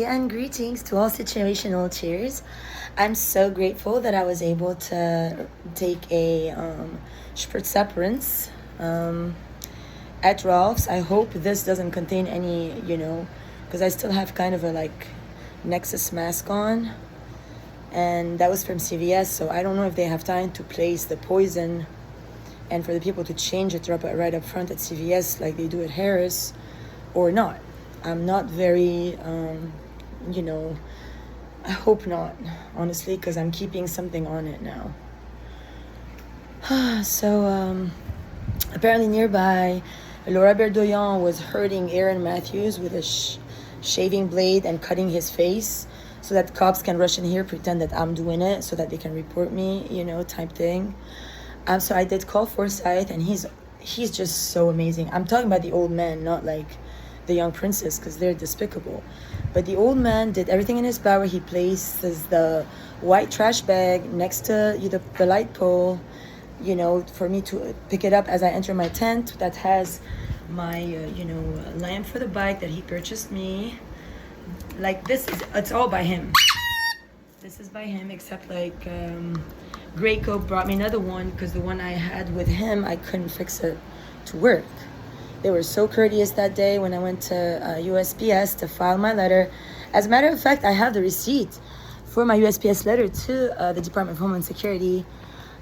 Hi, and greetings to all situational cheers. I'm so grateful that I was able to take a Spritzaprinz at Ralph's. I hope this doesn't contain any, because I still have kind of a Nexus mask on. And that was from CVS, so I don't know if they have time to place the poison and for the people to change it right up front at CVS like they do at Harris or not. I'm not very, I hope not, honestly, because I'm keeping something on it now. So, apparently nearby, Laura Berdoyan was hurting Aaron Matthews with a shaving blade and cutting his face so that cops can rush in here, pretend that I'm doing it so that they can report me, type thing. So I did call Forsyth, and he's just so amazing. I'm talking about the old man, not like the young princess, because they're despicable. But the old man did everything in his power. He places the white trash bag next to the light pole, for me to pick it up as I enter my tent that has my, lamp for the bike that he purchased me. Like it's all by him. This is by him, except Greycoat brought me another one because the one I had with him, I couldn't fix it to work. They were so courteous that day when I went to USPS to file my letter. As a matter of fact, I have the receipt for my USPS letter to the Department of Homeland Security,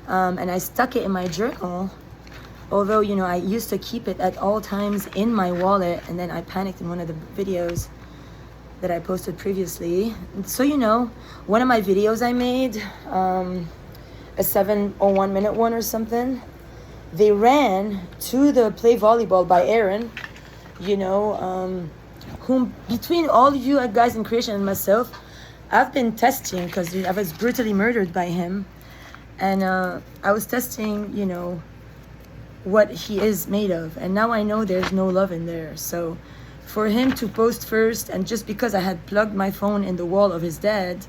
and I stuck it in my journal. Although, I used to keep it at all times in my wallet, and then I panicked in one of the videos that I posted previously. So, one of my videos I made, a 7:01 minute one or something, they ran to the play volleyball by Aaron, whom between all you guys in creation and myself, I've been testing because I was brutally murdered by him. And I was testing, what he is made of. And now I know there's no love in there. So for him to post first, and just because I had plugged my phone in the wall of his dad,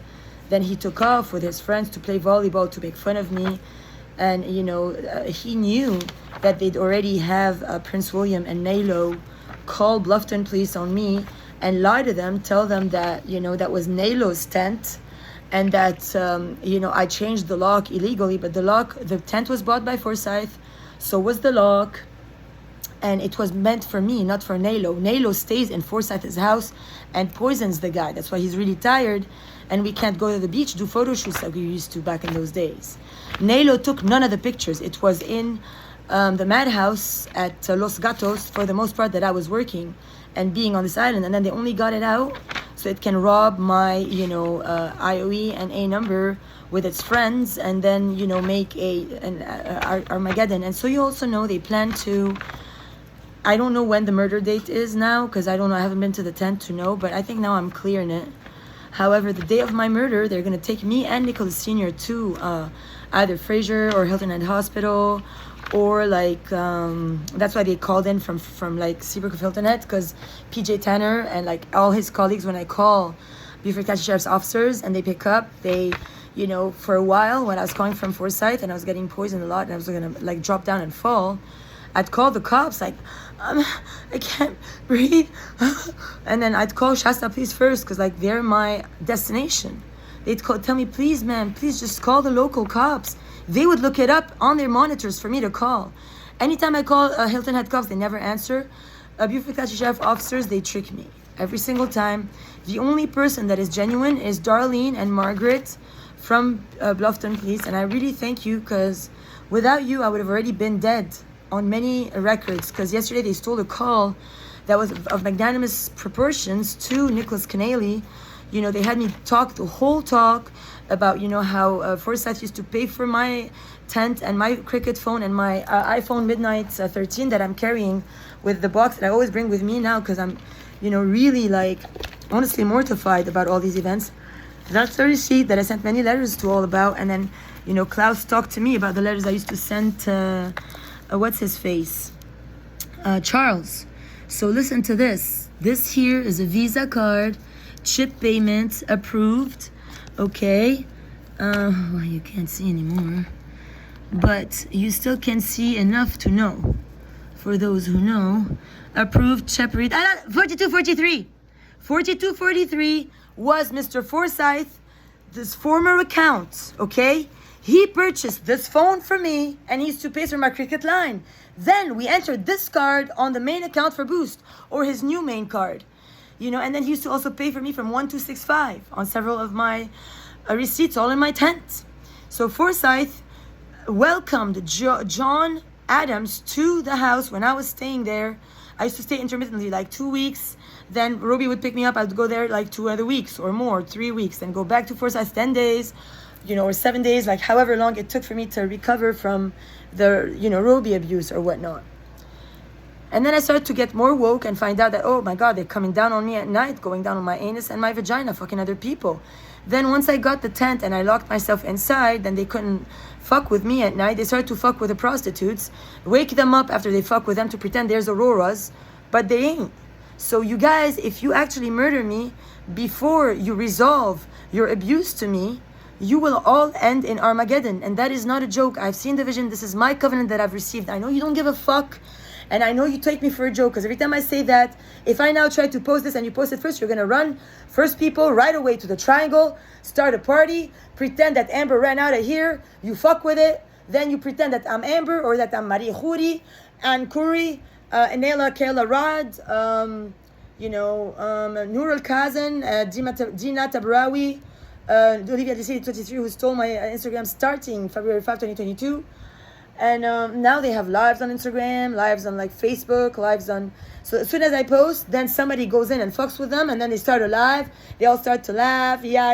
then he took off with his friends to play volleyball to make fun of me. And, he knew that they'd already have Prince William and Nalo call Bluffton police on me and lie to them, tell them that, that was Nalo's tent and that, I changed the lock illegally. But the tent was bought by Forsyth, so was the lock. And it was meant for me, not for Nalo. Nalo stays in Forsyth's house and poisons the guy. That's why he's really tired. And we can't go to the beach, do photo shoots like we used to back in those days. Nalo took none of the pictures. It was in the madhouse at Los Gatos, for the most part, that I was working and being on this island. And then they only got it out so it can rob my, IOE and A number with its friends, and then, make an Armageddon. And so you also know they plan to, I don't know when the murder date is now, because I don't know, I haven't been to the tent to know, but I think now I'm clearing it. However, the day of my murder, they're going to take me and Nicholas Sr. to either Fraser or Hilton Head Hospital, or that's why they called in from Seabrook of Hilton Head, because PJ Tanner and all his colleagues, when I call Beaufort County Sheriff's officers and they pick up, they, for a while when I was calling from Forsyth and I was getting poisoned a lot and I was going to drop down and fall, I'd call the cops I can't breathe. And then I'd call Shasta Police first because they're my destination. They'd tell me, please, man, please just call the local cops. They would look it up on their monitors for me to call. Anytime I call Hilton Head cops, they never answer. Beaufort County Sheriff officers, they trick me every single time. The only person that is genuine is Darlene and Margaret from Bluffton Police. And I really thank you, because without you, I would have already been dead on many records, because yesterday they stole a call that was of magnanimous proportions to Nicholas Canale. They had me talk the whole talk about, how Forsyth used to pay for my tent and my cricket phone and my iPhone Midnight 13 that I'm carrying with the box that I always bring with me now, because I'm, really honestly mortified about all these events. That's the receipt that I sent many letters to all about. And then, Klaus talked to me about the letters I used to send to what's his face? Charles. So listen to this. This here is a Visa card, chip payment approved. Okay. Well, you can't see anymore, but you still can see enough to know. For those who know, approved, separate. 42, 43. 4243 was Mr. Forsyth, this former account, okay? He purchased this phone for me, and he used to pay for my cricket line. Then we entered this card on the main account for Boost, or his new main card. And then he used to also pay for me from 1265 on several of my receipts, all in my tent. So Forsyth welcomed John Adams to the house when I was staying there. I used to stay intermittently, like 2 weeks. Then Ruby would pick me up. I'd go there like 2 other weeks or more, 3 weeks, then go back to Forsyth 10 days, or 7 days, like however long it took for me to recover from the, Ruby abuse or whatnot. And then I started to get more woke and find out that, oh my God, they're coming down on me at night, going down on my anus and my vagina, fucking other people. Then once I got the tent and I locked myself inside, then they couldn't fuck with me at night. They started to fuck with the prostitutes, wake them up after they fuck with them to pretend there's Auroras, but they ain't. So you guys, if you actually murder me before you resolve your abuse to me, you will all end in Armageddon. And that is not a joke. I've seen the vision. This is my covenant that I've received. I know you don't give a fuck. And I know you take me for a joke, because every time I say that, if I now try to post this and you post it first, you're going to run first people right away to the triangle, start a party, pretend that Amber ran out of here, you fuck with it, then you pretend that I'm Amber or that I'm Marie Khoury, Ann Khoury, Nela Kayla Rad, Noor Al-Kazan, Dina Tabrawi, Olivia DC 23, who stole my Instagram starting February 5, 2022. And now they have lives on Instagram, lives on like Facebook, lives on... So as soon as I post, then somebody goes in and fucks with them, and then they start a live. They all start to laugh, yeah.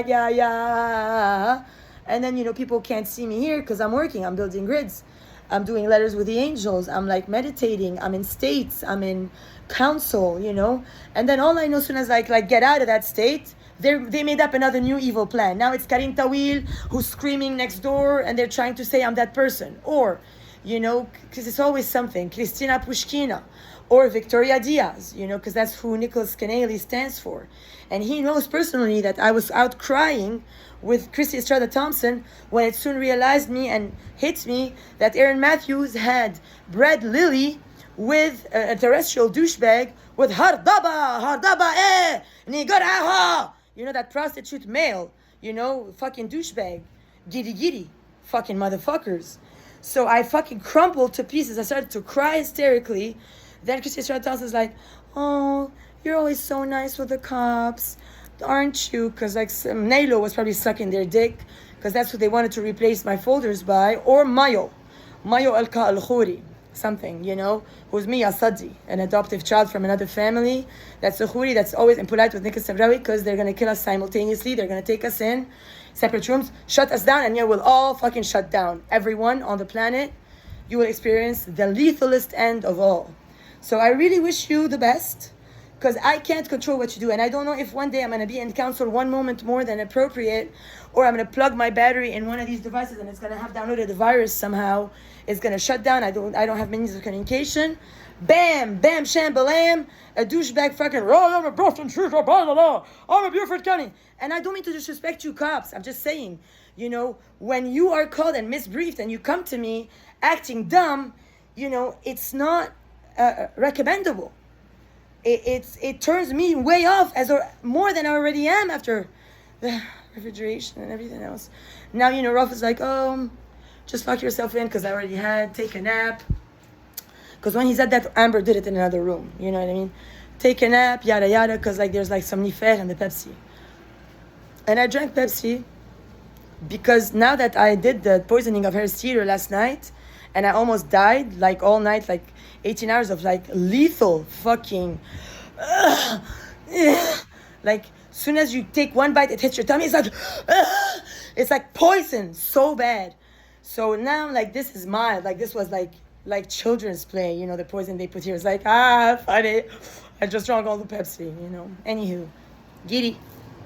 And then, people can't see me here because I'm working. I'm building grids. I'm doing letters with the angels. I'm like meditating. I'm in states. I'm in council, And then all I know, as soon as I get out of that state, they made up another new evil plan. Now it's Karim Tawil who's screaming next door, and they're trying to say I'm that person. Or, because it's always something. Christina Pushkina or Victoria Diaz, because that's who Nicholas Canelli stands for. And he knows personally that I was out crying with Christy Estrada Thompson when it soon realized me and hit me that Aaron Matthews had bred Lily with a terrestrial douchebag with hardaba, nigaraha. That prostitute male, fucking douchebag, giddy, fucking motherfuckers. So I fucking crumpled to pieces. I started to cry hysterically. Then Christy Estrada Thompson's like, oh, you're always so nice with the cops, aren't you? Because Nailo was probably sucking their dick, because that's who they wanted to replace my folders by. Or Mayo Alka Al-Khoury, something, who's Mia Sadi, an adoptive child from another family. That's a Khoury that's always impolite with Nicholas Sabrawi, because they're going to kill us simultaneously. They're going to take us in separate rooms, shut us down, and we'll all fucking shut down. Everyone on the planet, you will experience the lethalest end of all. So I really wish you the best, because I can't control what you do. And I don't know if one day I'm going to be in council one moment more than appropriate, or I'm going to plug my battery in one of these devices and it's going to have downloaded the virus somehow. It's going to shut down. I don't have means of communication. Bam, bam, shambalam, a douchebag fucking, oh, I'm a Boston shooter, blah, blah, blah. I'm a Beaufort County. And I don't mean to disrespect you cops. I'm just saying, when you are called and misbriefed and you come to me acting dumb, it's not recommendable. It turns me way off more than I already am after the refrigeration and everything else. Now, Rolf is like, oh, just lock yourself in because I already had, take a nap. Because when he said that, Amber did it in another room. You know what I mean? Take a nap, yada yada, because there's somnifer in the Pepsi. And I drank Pepsi because now that I did the poisoning of Harris Teeter last night, and I almost died, all night, 18 hours of lethal fucking, soon as you take one bite, it hits your tummy. It's like poison, so bad. So now, this is mild. This was like children's play, the poison they put here. It's funny. I just drank all the Pepsi, Anywho, giddy.